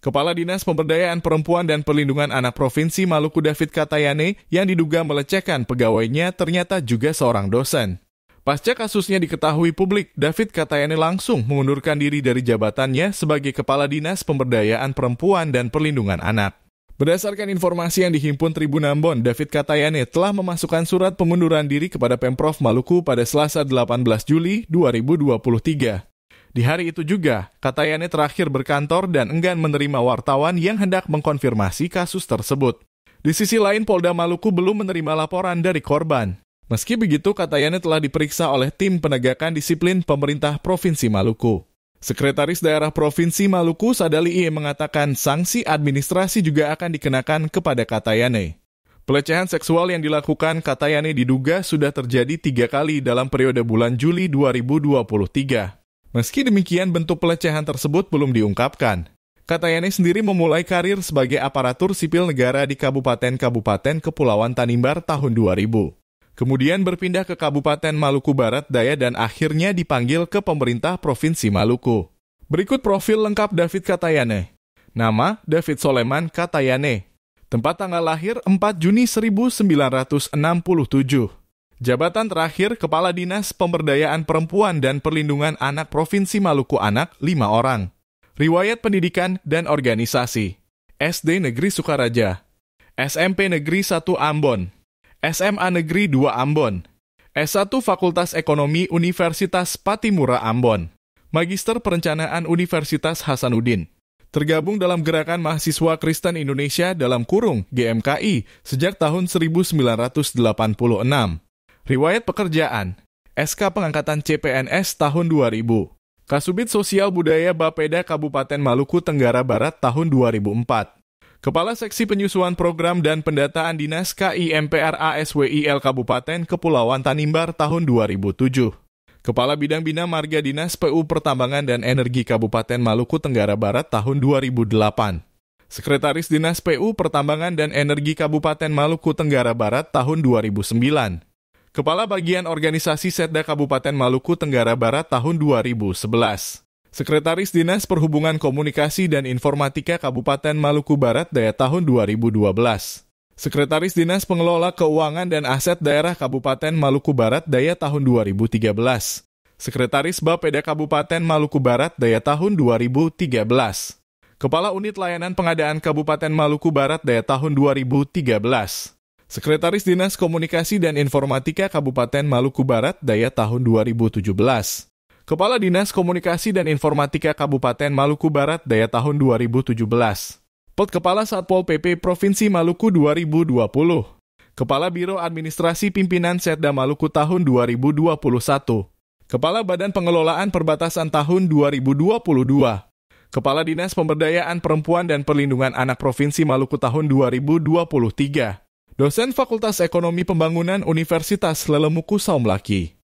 Kepala Dinas Pemberdayaan Perempuan dan Perlindungan Anak Provinsi Maluku David Katayane yang diduga melecehkan pegawainya ternyata juga seorang dosen. Pasca kasusnya diketahui publik, David Katayane langsung mengundurkan diri dari jabatannya sebagai Kepala Dinas Pemberdayaan Perempuan dan Perlindungan Anak. Berdasarkan informasi yang dihimpun Tribun Ambon, David Katayane telah memasukkan surat pengunduran diri kepada Pemprov Maluku pada Selasa 18 Juli 2023. Di hari itu juga, Katayane terakhir berkantor dan enggan menerima wartawan yang hendak mengkonfirmasi kasus tersebut. Di sisi lain, Polda Maluku belum menerima laporan dari korban. Meski begitu, Katayane telah diperiksa oleh tim penegakan disiplin pemerintah Provinsi Maluku. Sekretaris Daerah Provinsi Maluku, Sadali I, mengatakan sanksi administrasi juga akan dikenakan kepada Katayane. Pelecehan seksual yang dilakukan Katayane diduga sudah terjadi 3 kali dalam periode bulan Juli 2023. Meski demikian, bentuk pelecehan tersebut belum diungkapkan. Katayane sendiri memulai karir sebagai aparatur sipil negara di Kabupaten-Kabupaten Kepulauan Tanimbar tahun 2000. Kemudian berpindah ke Kabupaten Maluku Barat Daya dan akhirnya dipanggil ke pemerintah Provinsi Maluku. Berikut profil lengkap David Katayane. Nama, David Soleman Katayane. Tempat tanggal lahir 4 Juni 1967. Jabatan terakhir Kepala Dinas Pemberdayaan Perempuan dan Perlindungan Anak Provinsi Maluku Anak 5 orang. Riwayat pendidikan dan organisasi. SD Negeri Sukaraja, SMP Negeri 1 Ambon, SMA Negeri 2 Ambon, S1 Fakultas Ekonomi Universitas Patimura Ambon, Magister Perencanaan Universitas Hasanuddin. Tergabung dalam Gerakan Mahasiswa Kristen Indonesia (GMKI) sejak tahun 1986. Riwayat pekerjaan, SK Pengangkatan CPNS tahun 2000, Kasubit Sosial Budaya Bapeda Kabupaten Maluku Tenggara Barat tahun 2004, Kepala Seksi Penyusuan Program dan Pendataan Dinas KIMPRA SWIL Kabupaten Kepulauan Tanimbar tahun 2007, Kepala Bidang Bina Marga Dinas PU Pertambangan dan Energi Kabupaten Maluku Tenggara Barat tahun 2008, Sekretaris Dinas PU Pertambangan dan Energi Kabupaten Maluku Tenggara Barat tahun 2009, Kepala Bagian Organisasi Setda Kabupaten Maluku Tenggara Barat tahun 2011. Sekretaris Dinas Perhubungan Komunikasi dan Informatika Kabupaten Maluku Barat Daya tahun 2012. Sekretaris Dinas Pengelola Keuangan dan Aset Daerah Kabupaten Maluku Barat Daya tahun 2013. Sekretaris Bapeda Kabupaten Maluku Barat Daya tahun 2013. Kepala Unit Layanan Pengadaan Kabupaten Maluku Barat Daya tahun 2013. Sekretaris Dinas Komunikasi dan Informatika Kabupaten Maluku Barat Daya tahun 2017. Kepala Dinas Komunikasi dan Informatika Kabupaten Maluku Barat Daya tahun 2017. Kepala Satpol PP Provinsi Maluku 2020. Kepala Biro Administrasi Pimpinan Setda Maluku tahun 2021. Kepala Badan Pengelolaan Perbatasan tahun 2022. Kepala Dinas Pemberdayaan Perempuan dan Perlindungan Anak Provinsi Maluku tahun 2023. Dosen Fakultas Ekonomi Pembangunan Universitas Lelemuku Saumlaki.